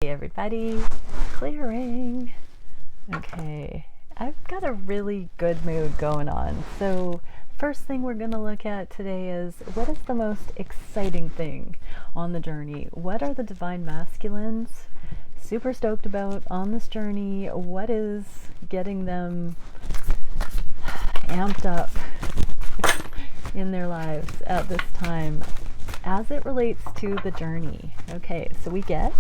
Hey everybody, clearing. Okay, I've got a really good mood going on. So first thing we're going to look at today is what is the most exciting thing on the journey? What are the divine masculines super stoked about on this journey? What is getting them amped up in their lives at this time as it relates to the journey? Okay, so we get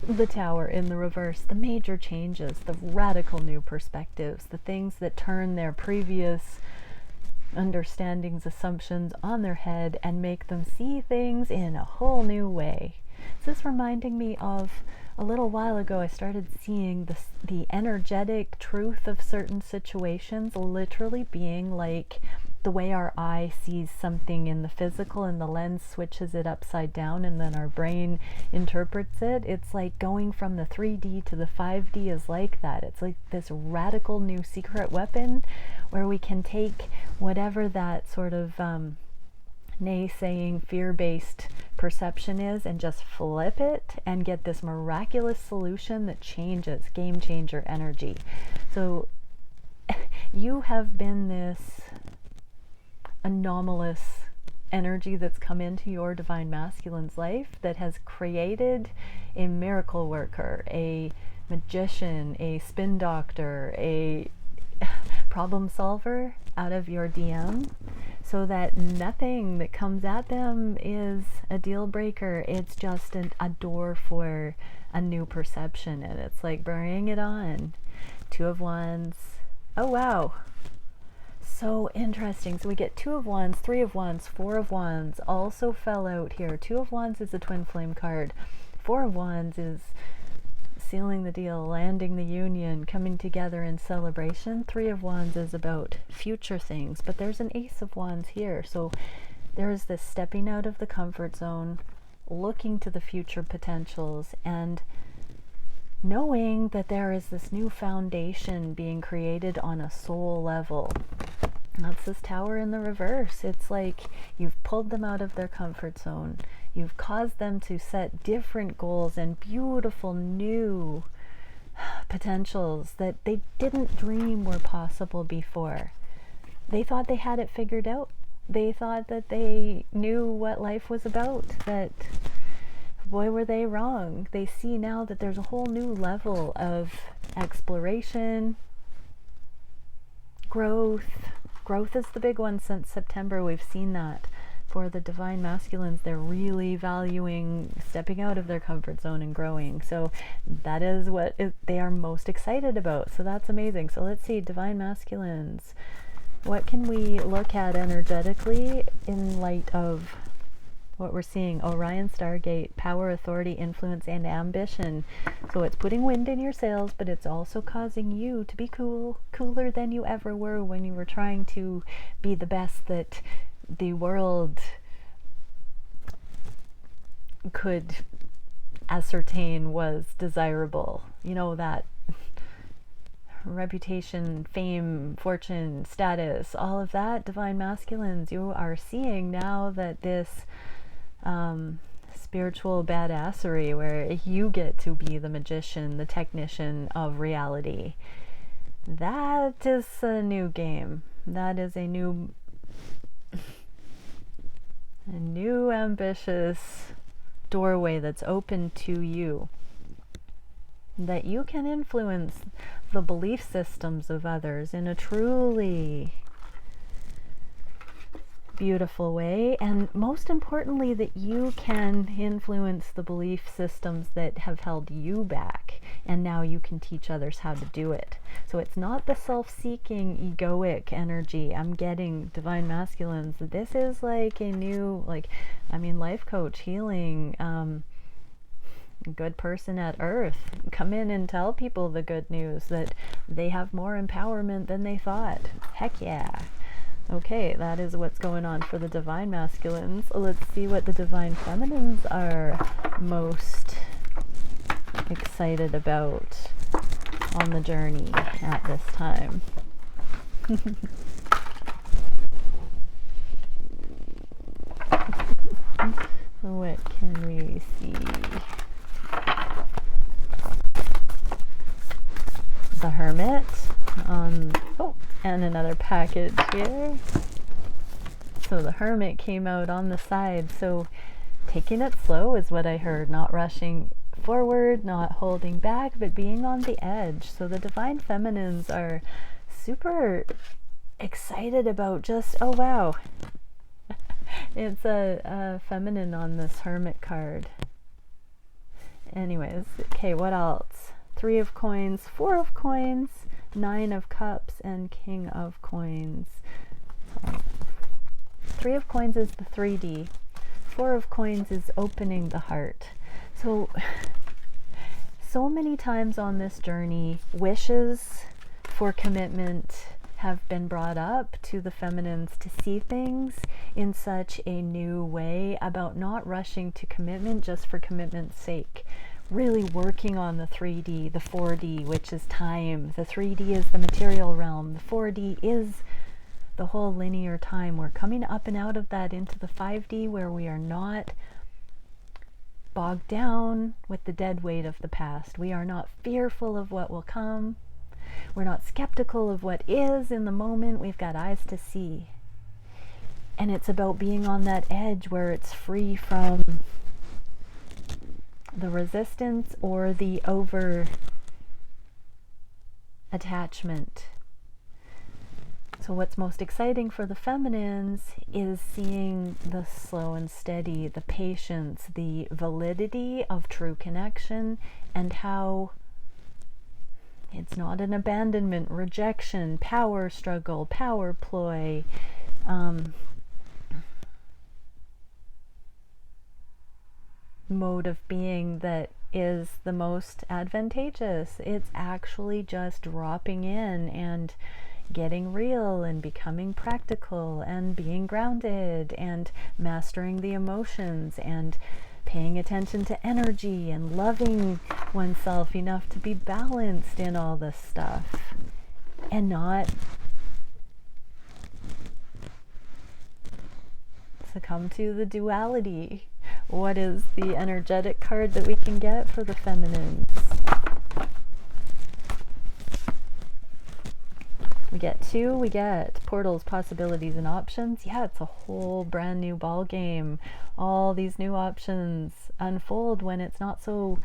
the Tower in the reverse, the major changes, the radical new perspectives, the things that turn their previous understandings, assumptions on their head and make them see things in a whole new way. This is reminding me of a little while ago I started seeing the energetic truth of certain situations literally being like the way our eye sees something in the physical and the lens switches it upside down and then our brain interprets it. It's like going from the 3D to the 5D is like that. It's like this radical new secret weapon where we can take whatever that sort of naysaying, fear-based perception is and just flip it and get this miraculous solution that changes, game changer energy. So you have been this anomalous energy that's come into your divine masculine's life that has created a miracle worker, a magician, a spin doctor, a problem solver out of your DM, so that nothing that comes at them is a deal breaker. It's just a door for a new perception, and it's like bring it on. Two of Wands. Oh wow, so interesting. So we get Two of Wands, Three of Wands, Four of Wands also fell out here. Two of Wands is a twin flame card. Four of Wands is sealing the deal, landing the union, coming together in celebration. Three of Wands is about future things, but there's an Ace of Wands here. So there is this stepping out of the comfort zone, looking to the future potentials, and knowing that there is this new foundation being created on a soul level. That's this Tower in the reverse. It's like you've pulled them out of their comfort zone. You've caused them to set different goals and beautiful new potentials that they didn't dream were possible before. They thought they had it figured out. They thought that they knew what life was about. That, boy, were they wrong. They see now that there's a whole new level of exploration, growth. Growth is the big one since September. We've seen that for the divine masculines. They're really valuing stepping out of their comfort zone and growing. So that is what they are most excited about. So that's amazing. So let's see, divine masculines. What can we look at energetically in light of what we're seeing? Orion Stargate, power, authority, influence, and ambition. So it's putting wind in your sails, but it's also causing you to be cooler than you ever were when you were trying to be the best that the world could ascertain was desirable. You know, that reputation, fame, fortune, status, all of that. Divine masculines, you are seeing now that this spiritual badassery where you get to be the magician, the technician of reality, that is a new game. That is a new ambitious doorway that's open to you, that you can influence the belief systems of others in a truly beautiful way, and most importantly that you can influence the belief systems that have held you back, and now you can teach others how to do it. So it's not the self-seeking egoic energy I'm getting, divine masculines. This is like a new, life coach, healing, good person at earth. Come in and tell people the good news that they have more empowerment than they thought. Heck yeah. Okay, that is what's going on for the divine masculines. Let's see what the divine feminines are most excited about on the journey at this time. What can we see? the Hermit. Oh, and another package here. So the Hermit came out on the side. So taking it slow is what I heard. Not rushing forward, not holding back, but being on the edge. So the Divine Feminines are super excited about just, oh wow, it's a feminine on this Hermit card. Anyways, okay, what else? 3 of Coins, 4 of Coins, 9 of Cups, and King of Coins. 3 of Coins is the 3D. 4 of Coins is opening the heart. So many times on this journey, wishes for commitment have been brought up to the feminines to see things in such a new way, about not rushing to commitment just for commitment's sake. Really working on the 3D, the 4D, which is time. The 3D is the material realm. The 4D is the whole linear time. We're coming up and out of that into the 5D, where we are not bogged down with the dead weight of the past. We are not fearful of what will come. We're not skeptical of what is in the moment. We've got eyes to see. And it's about being on that edge where it's free from the resistance or the over attachment. So what's most exciting for the feminines is seeing the slow and steady, the patience, the validity of true connection, and how it's not an abandonment, rejection, power struggle, power ploy, mode of being that is the most advantageous. It's actually just dropping in and getting real and becoming practical and being grounded and mastering the emotions and paying attention to energy and loving oneself enough to be balanced in all this stuff and not succumb to the duality. What is the energetic card that we can get for the feminines? We get 2, we get portals, possibilities, and options. Yeah, it's a whole brand new ball game. All these new options unfold when it's not so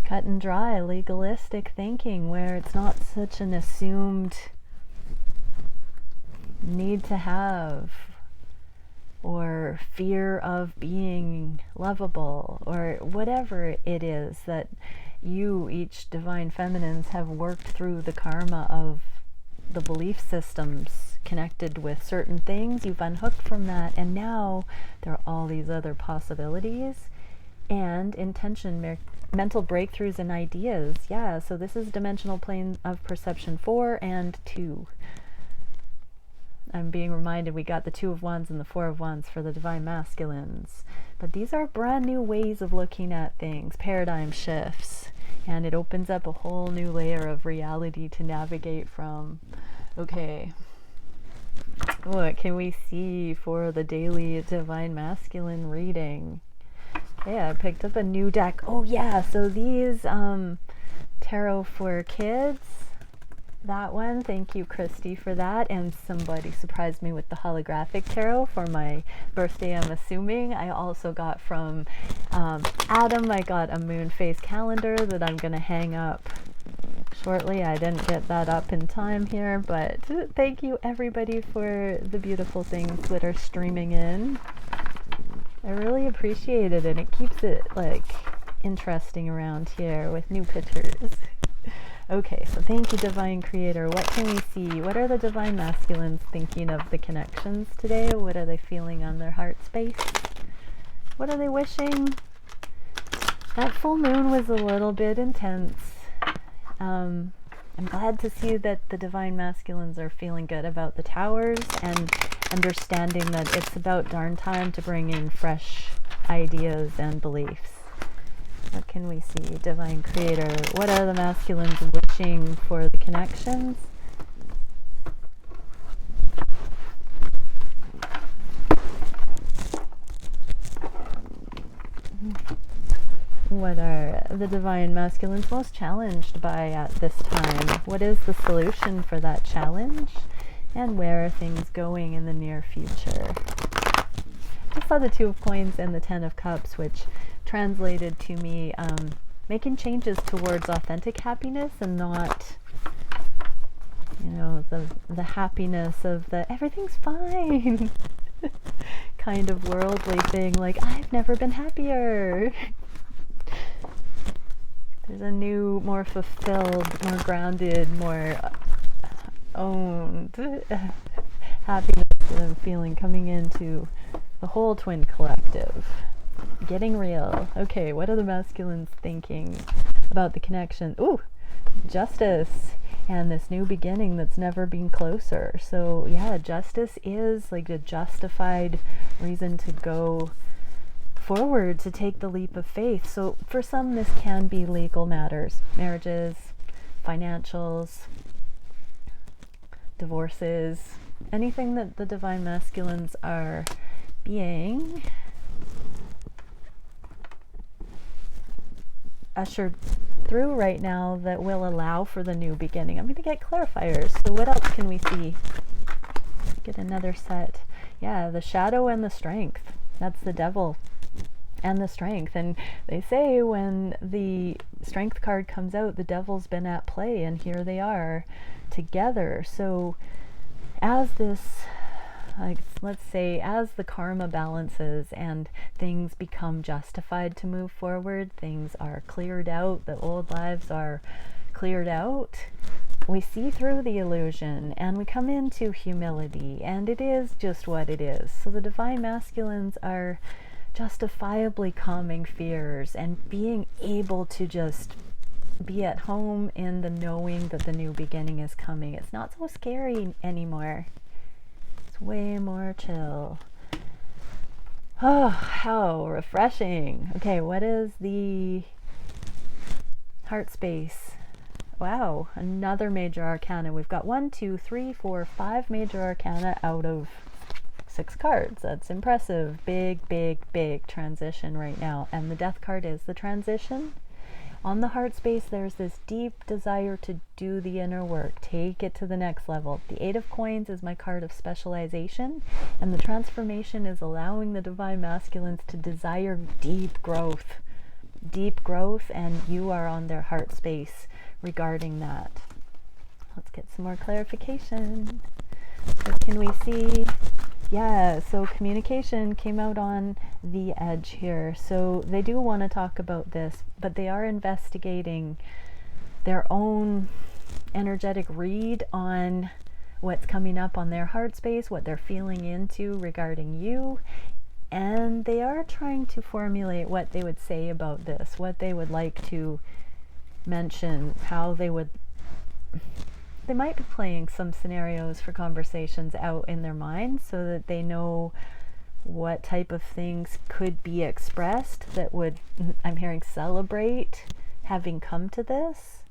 cut and dry, legalistic thinking, where it's not such an assumed need to have or fear of being lovable or whatever it is that you, each divine feminines, have worked through the karma of the belief systems connected with certain things. You've unhooked from that, and now there are all these other possibilities and intention, mental breakthroughs and ideas. Yeah, so this is dimensional plane of perception 4 and 2. I'm being reminded we got the 2 of Wands and the 4 of Wands for the divine masculines, but these are brand new ways of looking at things, paradigm shifts. And it opens up a whole new layer of reality to navigate from. Okay, what can we see for the daily divine masculine reading? Yeah, I picked up a new deck. Oh yeah, so these tarot for kids, that one, thank you Christy for that, and somebody surprised me with the holographic tarot for my birthday, I'm assuming. I also got from Adam, I got a moon phase calendar that I'm gonna hang up shortly. I didn't get that up in time here, but thank you everybody for the beautiful things that are streaming in. I really appreciate it, and it keeps it like interesting around here with new pictures. Okay, so thank you, Divine Creator. What can we see? What are the Divine Masculines thinking of the connections today? What are they feeling on their heart space? What are they wishing? That full moon was a little bit intense. I'm glad to see that the Divine Masculines are feeling good about the towers and understanding that it's about darn time to bring in fresh ideas and beliefs. What can we see? Divine Creator. What are the masculines wishing for the connections? What are the divine masculines most challenged by at this time? What is the solution for that challenge? And where are things going in the near future? I saw the Two of Coins and the Ten of Cups, which translated to me making changes towards authentic happiness and not, you know, the happiness of the everything's fine kind of worldly thing, like I've never been happier. There's a new, more fulfilled, more grounded, more owned happiness that I'm feeling coming into the whole twin collective. Getting real. Okay, what are the masculines thinking about the connection? Ooh, justice and this new beginning that's never been closer. So yeah, justice is like a justified reason to go forward, to take the leap of faith. So for some, this can be legal matters, marriages, financials, divorces, anything that the divine masculines are being ushered through right now that will allow for the new beginning. I'm going to get clarifiers. So what else can we see? Get another set. Yeah, the shadow and the strength. That's the devil and the strength. And they say when the strength card comes out, the devil's been at play, and here they are together. So as this, like, let's say, as the karma balances and things become justified to move forward, things are cleared out, the old lives are cleared out, we see through the illusion and we come into humility, and it is just what it is. So the divine masculines are justifiably calming fears and being able to just be at home in the knowing that the new beginning is coming. It's not so scary anymore. Way more chill. Oh, how refreshing. Okay, what is the heart space? Wow, another major arcana. We've got 1, 2, 3, 4, 5 major arcana out of 6 cards. That's impressive. Big, big, big transition right now. And the death card is the transition. On the heart space, there's this deep desire to do the inner work, take it to the next level. The Eight of Coins is my card of specialization, and the transformation is allowing the divine masculines to desire deep growth, and you are on their heart space regarding that. Let's get some more clarification. So can we see? Yeah, so communication came out on the edge here. So they do want to talk about this, but they are investigating their own energetic read on what's coming up on their heart space, what they're feeling into regarding you. And they are trying to formulate what they would say about this, what they would like to mention, how they would... They might be playing some scenarios for conversations out in their minds so that they know what type of things could be expressed that would, I'm hearing, celebrate having come to this.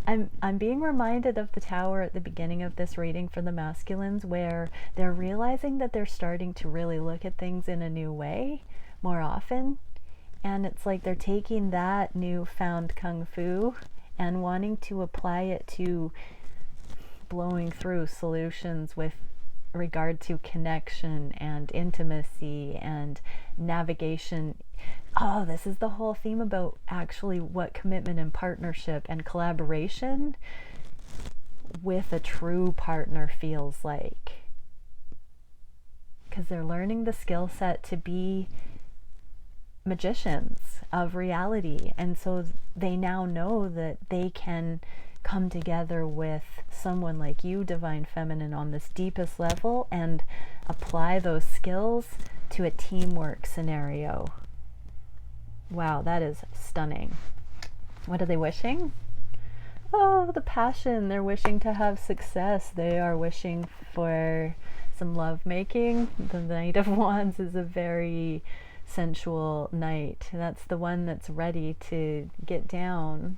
I'm being reminded of the Tower at the beginning of this reading for the masculines, where they're realizing that they're starting to really look at things in a new way more often. And it's like they're taking that newfound kung fu and wanting to apply it to blowing through solutions with regard to connection and intimacy and navigation. Oh, this is the whole theme about actually what commitment and partnership and collaboration with a true partner feels like. Because they're learning the skill set to be magicians of reality, and so they now know that they can come together with someone like you, divine feminine, on this deepest level and apply those skills to a teamwork scenario. Wow, that is stunning. What are they wishing? Oh, the passion. They're wishing to have success. They are wishing for some love making. The Knight of Wands is a very sensual knight. That's the one that's ready to get down.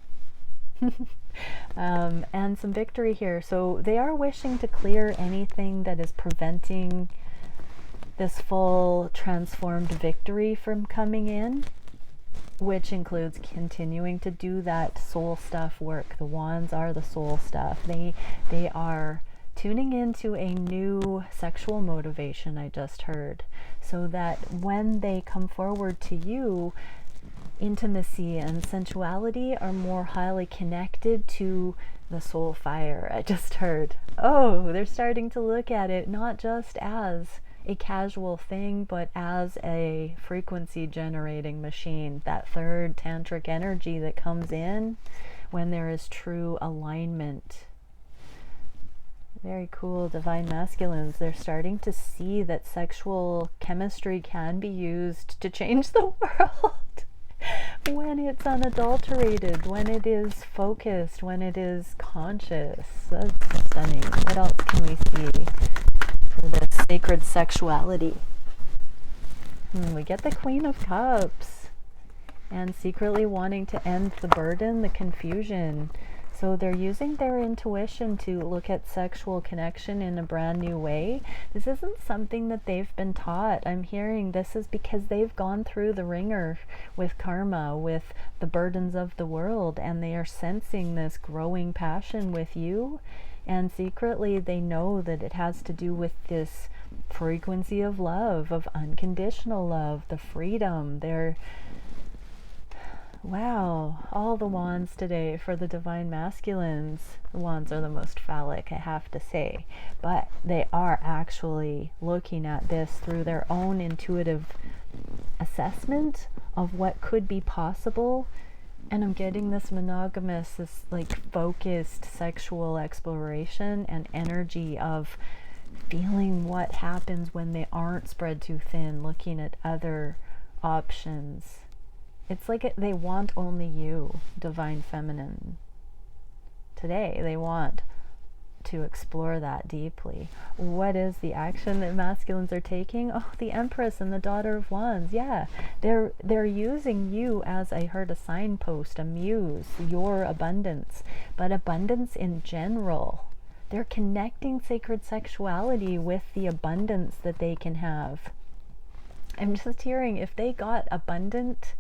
And some victory here. So they are wishing to clear anything that is preventing this full transformed victory from coming in. which includes continuing to do that soul stuff work. The wands are the soul stuff. They are tuning into a new sexual motivation, I just heard, so that when they come forward to you, intimacy and sensuality are more highly connected to the soul fire. I just heard. Oh, they're starting to look at it not just as a casual thing, but as a frequency generating machine. That third tantric energy that comes in when there is true alignment. Very cool, divine masculines. They're starting to see that sexual chemistry can be used to change the world. When it's unadulterated, when it is focused, when it is conscious. That's stunning. What else can we see for this sacred sexuality? We get the Queen of Cups, and secretly wanting to end the burden, the confusion. So they're using their intuition to look at sexual connection in a brand new way. This isn't something that they've been taught. I'm hearing this is because they've gone through the ringer with karma, with the burdens of the world, and they are sensing this growing passion with you. And secretly they know that it has to do with this frequency of love, of unconditional love, the freedom. Wow, all the wands today for the divine masculines. The wands are the most phallic, I have to say, but they are actually looking at this through their own intuitive assessment of what could be possible. And I'm getting this monogamous, this like focused sexual exploration and energy of feeling what happens when they aren't spread too thin, looking at other options. It's like they want only you, divine feminine. Today, they want to explore that deeply. What is the action that masculines are taking? Oh, the Empress and the Daughter of Wands. Yeah, they're using you as, I heard, a signpost, a muse, your abundance, but abundance in general. They're connecting sacred sexuality with the abundance that they can have. I'm just hearing if they got abundant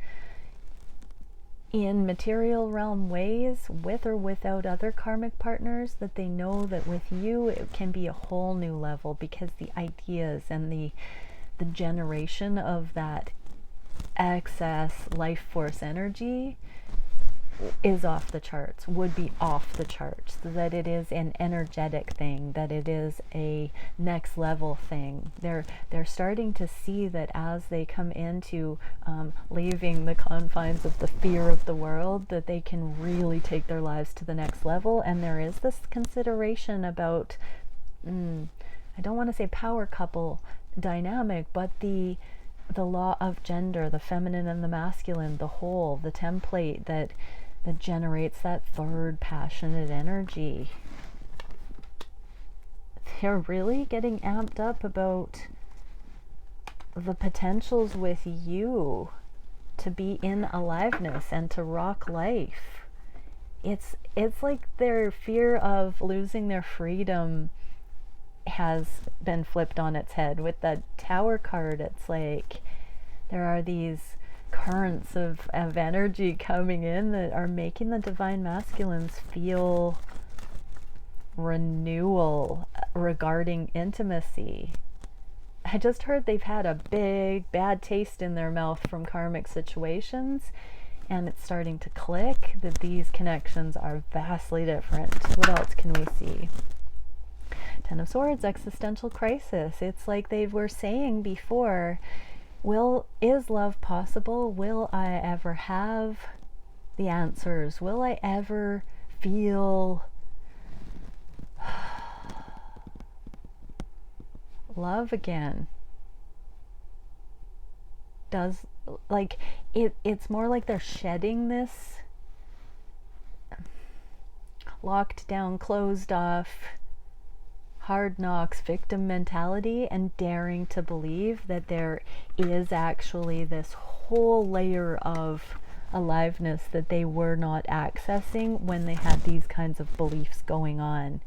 in material realm ways, with or without other karmic partners, that they know that with you it can be a whole new level, because the ideas and the generation of that excess life force energy is off the charts, would be off the charts, that it is an energetic thing, that it is a next level thing. They're starting to see that as they come into leaving the confines of the fear of the world, that they can really take their lives to the next level. And there is this consideration about, I don't want to say power couple dynamic, but the law of gender, the feminine and the masculine, the whole, the template that generates that third passionate energy. They're really getting amped up about the potentials with you to be in aliveness and to rock life. It's like their fear of losing their freedom has been flipped on its head. With the Tower card, it's like there are these currents of energy coming in that are making the divine masculines feel renewal regarding intimacy. I just heard they've had a big bad taste in their mouth from karmic situations, and it's starting to click that these connections are vastly different. What else can we see? Ten of Swords, existential crisis. It's like they were saying before, is love possible? Will I ever have the answers? Will I ever feel love again? It's more like they're shedding this locked down, closed off, hard knocks victim mentality, and daring to believe that there is actually this whole layer of aliveness that they were not accessing when they had these kinds of beliefs going on,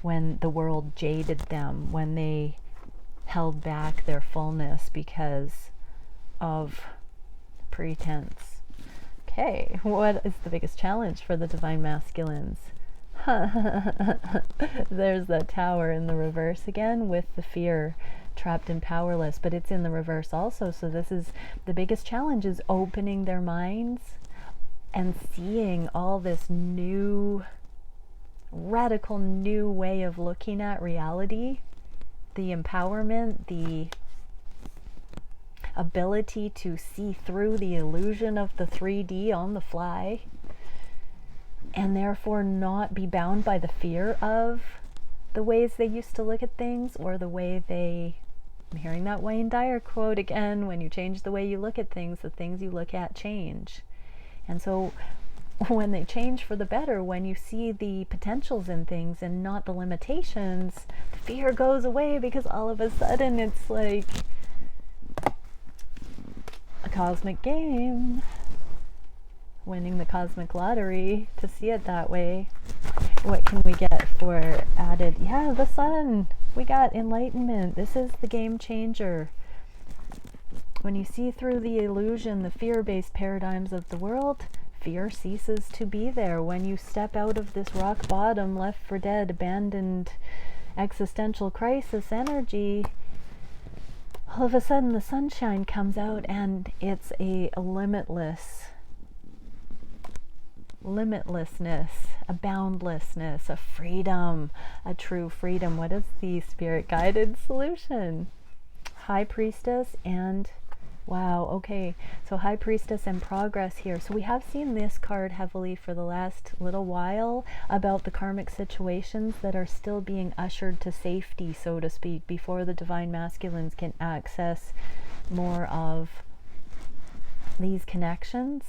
when the world jaded them, when they held back their fullness because of pretense. Okay, what is the biggest challenge for the divine masculines? There's that tower in the reverse again with the fear, trapped and powerless, but it's in the reverse also. So this is the biggest challenge, is opening their minds and seeing all this new, radical new way of looking at reality, the empowerment, the ability to see through the illusion of the 3D on the fly, and therefore not be bound by the fear of the ways they used to look at things, or the way they, I'm hearing that Wayne Dyer quote again, when you change the way you look at things, the things you look at change. And so when they change for the better, when you see the potentials in things and not the limitations, the fear goes away, because all of a sudden it's like a cosmic game, winning the cosmic lottery, to see it that way. What can we get for added? Yeah, the sun. We got enlightenment. This is the game changer. When you see through the illusion, the fear-based paradigms of the world, fear ceases to be there. When you step out of this rock bottom, left for dead, abandoned, existential crisis energy, all of a sudden the sunshine comes out, and it's a limitlessness, a boundlessness, a freedom, a true freedom. What is the spirit guided solution? High Priestess and, wow, okay, so High Priestess and progress here. So we have seen this card heavily for the last little while about the karmic situations that are still being ushered to safety, so to speak, before the divine masculines can access more of these connections.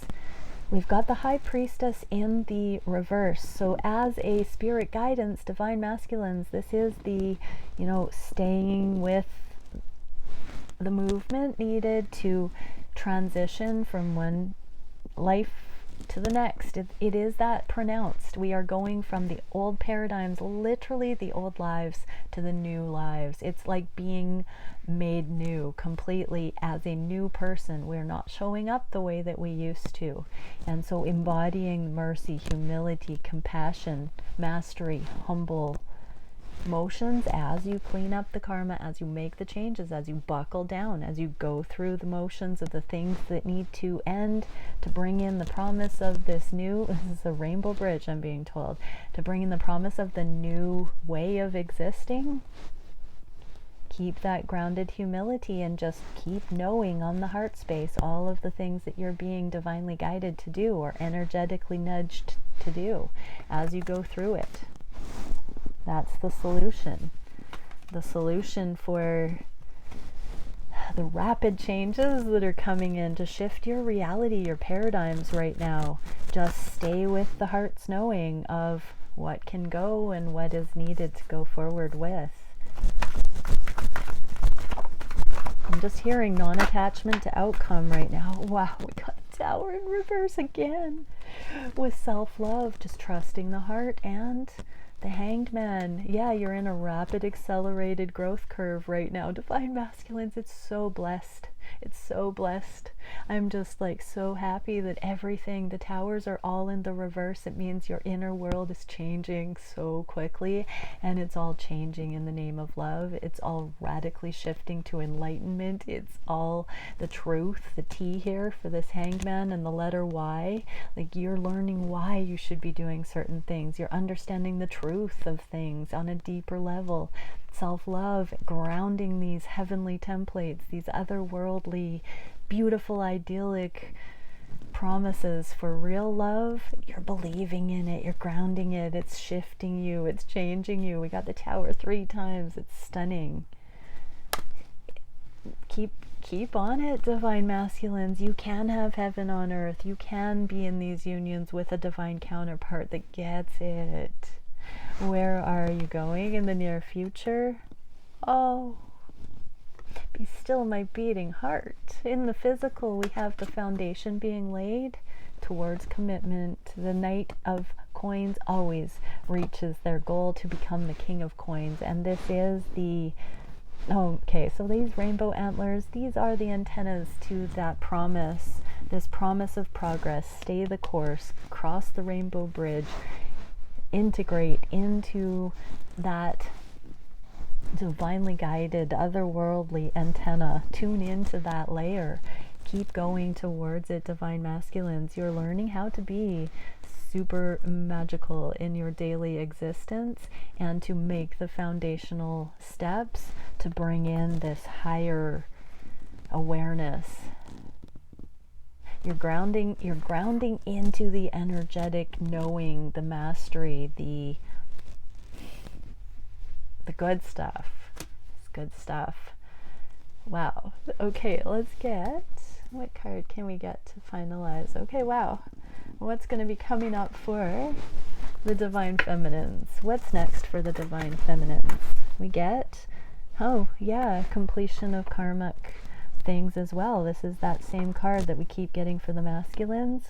We've got the High Priestess in the reverse. So as a spirit guidance, divine masculines, this is the, staying with the movement needed to transition from one life to the next. It is that pronounced. We are going from the old paradigms, literally the old lives, to the new lives. It's like being made new completely as a new person. We're not showing up the way that we used to. And so embodying mercy, humility, compassion, mastery, humble motions as you clean up the karma, as you make the changes, as you buckle down, as you go through the motions of the things that need to end, to bring in the promise of this new, this is a rainbow bridge, I'm being told, to bring in the promise of the new way of existing. Keep that grounded humility and just keep knowing on the heart space all of the things that you're being divinely guided to do, or energetically nudged to do as you go through it. That's the solution. The solution for the rapid changes that are coming in to shift your reality, your paradigms right now. Just stay with the heart's knowing of what can go and what is needed to go forward with. I'm just hearing non-attachment to outcome right now. Wow, we got the Tower in reverse again. With self-love, just trusting the heart, and the Hanged Man. Yeah, you're in a rapid, accelerated growth curve right now. Divine masculines, it's so blessed. It's so blessed. I'm just like so happy that everything, the towers are all in the reverse. It means your inner world is changing so quickly, and it's all changing in the name of love. It's all radically shifting to enlightenment. It's all the truth, the T here for this Hanged Man, and the letter Y. Like, you're learning why you should be doing certain things. You're understanding the truth of things on a deeper level. Self-love, grounding these heavenly templates, these otherworldly, beautiful, idyllic promises for real love. You're believing in it, you're grounding it, it's shifting you, it's changing you. We got the Tower 3 times. It's stunning. Keep on it, divine masculines. You can have heaven on earth. You can be in these unions with a divine counterpart that gets it. Where are you going in the near future? Oh, be still, my beating heart. In the physical, we have the foundation being laid towards commitment. The Knight of Coins always reaches their goal to become the King of Coins, and this is the okay, so these rainbow antlers, these are the antennas to that promise this promise of progress, stay the course, cross the rainbow bridge, integrate into that divinely guided, otherworldly antenna, tune into that layer, keep going towards it, divine masculines. You're learning how to be super magical in your daily existence and to make the foundational steps to bring in this higher awareness. You're grounding into the energetic knowing, the mastery, the good stuff. It's good stuff. Wow. Okay, let's get, what card can we get to finalize? Okay, wow. What's going to be coming up for the Divine Feminines? What's next for the Divine Feminines? We get, oh yeah, completion of karmic things as well. This is that same card that we keep getting for the masculines.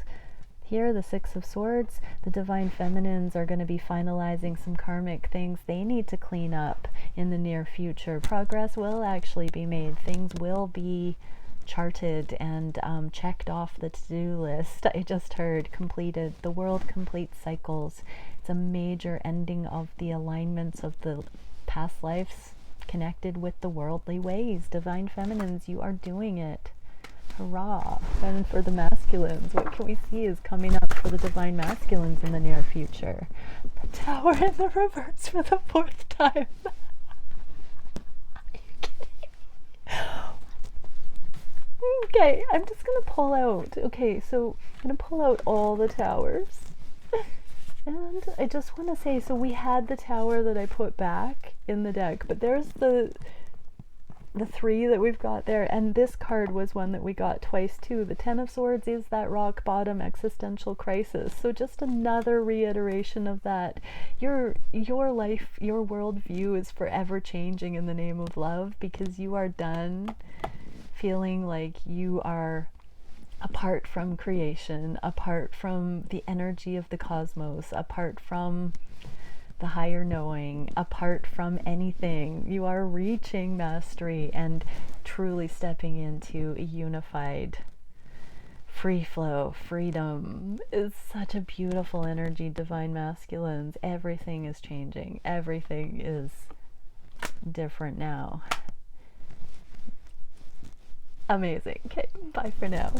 Here, the Six of Swords, the Divine Feminines are going to be finalizing some karmic things they need to clean up in the near future. Progress will actually be made. Things will be charted and checked off the to-do list. I just heard completed. The world completes cycles. It's a major ending of the alignments of the past lives connected with the worldly ways. Divine Feminines, you are doing it. Hurrah. And for the masculines, what can we see is coming up for the Divine Masculines in the near future? The Tower in the reverse for the 4th time. Are you kidding? Okay, I'm just gonna pull out. Okay, so I'm gonna pull out all the towers. And I just want to say, so we had the tower that I put back in the deck, but there's the 3 that we've got there, and this card was one that we got twice too. The 10 of Swords is that rock bottom existential crisis. So just another reiteration of that. Your life, your worldview is forever changing in the name of love, because you are done feeling like you are apart from creation, apart from the energy of the cosmos, apart from the higher knowing, apart from anything. You are reaching mastery and truly stepping into a unified free flow. Freedom is such a beautiful energy, Divine Masculines. Everything is changing. Everything is different now. Amazing. Okay, bye for now.